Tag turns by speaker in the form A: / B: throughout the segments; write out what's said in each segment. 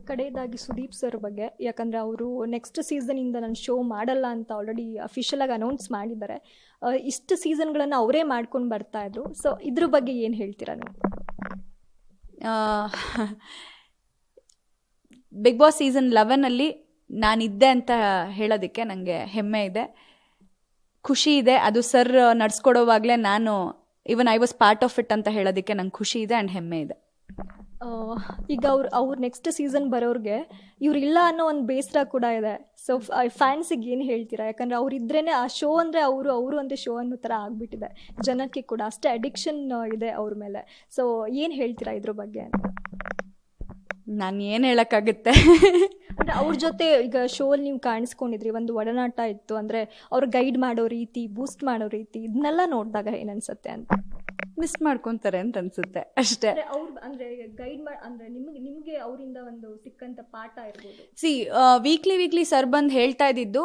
A: ಕಡೆಯದಾಗಿ ಸುದೀಪ್ ಸರ್ ಬಗ್ಗೆ, ಯಾಕಂದರೆ ಅವರು ನೆಕ್ಸ್ಟ್ ಸೀಸನಿಂದ ನಾನು ಶೋ ಮಾಡಲ್ಲ ಅಂತ ಆಲ್ರೆಡಿ ಅಫಿಷಿಯಲ್ ಆಗಿ ಅನೌನ್ಸ್ ಮಾಡಿದ್ದಾರೆ. ಇಷ್ಟು ಸೀಸನ್ಗಳನ್ನು ಅವರೇ ಮಾಡ್ಕೊಂಡು ಬರ್ತಾ ಇದ್ರು. ಸೊ ಇದ್ರ ಬಗ್ಗೆ ಏನು ಹೇಳ್ತೀರಾ ನೀವು?
B: ಬಿಗ್ ಬಾಸ್ ಸೀಸನ್ 11 ನಾನಿದ್ದೆ ಅಂತ ಹೇಳೋದಕ್ಕೆ ನನಗೆ ಹೆಮ್ಮೆ ಇದೆ, ಖುಷಿ ಇದೆ. ಅದು ಸರ್ ನಡ್ಸ್ಕೊಡೋವಾಗಲೇ ನಾನು even I was part of it ಅಂತ ಹೇಳೋದಕ್ಕೆ ನಂಗೆ ಖುಷಿ ಇದೆ ಆ್ಯಂಡ್ ಹೆಮ್ಮೆ ಇದೆ.
A: ಈಗ ಅವ್ರು ನೆಕ್ಸ್ಟ್ ಸೀಸನ್ ಬರೋರಿಗೆ ಇವ್ರು ಇಲ್ಲ ಅನ್ನೋ ಒಂದು ಬೇಸರ ಕೂಡ ಇದೆ. ಸೊ ಫ್ಯಾನ್ಸಿಗೆ ಏನು ಹೇಳ್ತೀರಾ? ಯಾಕಂದರೆ ಅವ್ರು ಇದ್ರೇನೆ ಆ ಶೋ ಅಂದರೆ ಅವರು ಅಂದರೆ ಶೋ ಅನ್ನೋ ಥರ ಆಗಿಬಿಟ್ಟಿದೆ ಜನಕ್ಕೆ ಕೂಡ, ಅಷ್ಟೇ ಅಡಿಕ್ಷನ್ ಇದೆ ಅವ್ರ ಮೇಲೆ. ಸೊ ಏನು ಹೇಳ್ತೀರಾ ಇದ್ರ ಬಗ್ಗೆ ಅಂತ?
B: ನಾನು ಏನು ಹೇಳೋಕ್ಕಾಗುತ್ತೆ
A: ಅಂದರೆ ಅವ್ರ ಜೊತೆ ಈಗ ಶೋಲ್ಲಿ ನೀವು ಕಾಣಿಸ್ಕೊಂಡಿದ್ರಿ, ಒಂದು ಒಡನಾಟ ಇತ್ತು, ಅಂದರೆ ಅವ್ರು ಗೈಡ್ ಮಾಡೋ ರೀತಿ, ಬೂಸ್ಟ್ ಮಾಡೋ ರೀತಿ, ಇದನ್ನೆಲ್ಲ ನೋಡಿದಾಗ ಏನನ್ಸುತ್ತೆ ಅಂತ?
B: ಮಿಸ್ ಮಾಡ್ಕೊತಾರೆ ಅಂತ ಅನ್ಸುತ್ತೆ ಅಷ್ಟೇ.
A: ಅವ್ರು ಅಂದರೆ ಗೈಡ್ ಅಂದರೆ ನಿಮಗೆ ಅವರಿಂದ ಒಂದು ಸಿಕ್ಕಂಥ ಪಾಠ ಇರ್ಬೋದು.
B: ವೀಕ್ಲಿ ಸರ್ ಬಂದು ಹೇಳ್ತಾ ಇದ್ದಿದ್ದು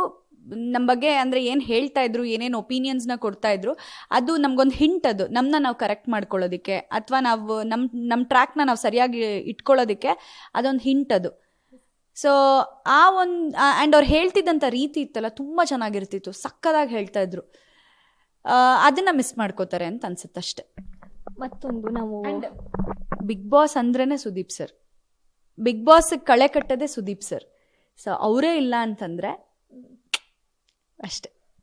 B: ನಮ್ಮ ಬಗ್ಗೆ, ಅಂದರೆ ಏನು ಹೇಳ್ತಾ ಇದ್ರು, ಏನೇನು ಒಪಿನಿಯನ್ಸ್ನ ಕೊಡ್ತಾ ಇದ್ರು, ಅದು ನಮ್ಗೊಂದು ಹಿಂಟ್. ಅದು ನಾವು ಕರೆಕ್ಟ್ ಮಾಡ್ಕೊಳ್ಳೋದಕ್ಕೆ ಅಥವಾ ನಾವು ನಮ್ಮ ಟ್ರ್ಯಾಕ್ನ ನಾವು ಸರಿಯಾಗಿ ಇಟ್ಕೊಳ್ಳೋದಕ್ಕೆ ಅದೊಂದು ಹಿಂಟ್ ಅದು. ಸೊ ಆ ಒಂದು ಆ್ಯಂಡ್ ಅವ್ರು ಹೇಳ್ತಿದ್ದಂಥ ರೀತಿ ಇತ್ತಲ್ಲ, ತುಂಬ ಚೆನ್ನಾಗಿರ್ತಿತ್ತು, ಸಕ್ಕದಾಗಿ ಹೇಳ್ತಾ ಇದ್ರು. ಅದನ್ನ ಮಿಸ್ ಮಾಡ್ಕೋತಾರೆ ಅಂತ ಅನ್ಸುತ್ತೆ ಅಷ್ಟೆ.
A: ಮತ್ತೊಂದು, ನಾವು
B: ಬಿಗ್ ಬಾಸ್ ಅಂದ್ರೇನೆ ಸುದೀಪ್ ಸರ್, ಬಿಗ್ ಬಾಸ್ ಕಳೆ ಕಟ್ಟದೆ ಸುದೀಪ್ ಸರ್. ಸೊ ಅವರೇ ಇಲ್ಲ ಅಂತಂದ್ರೆ ಅಷ್ಟೆ.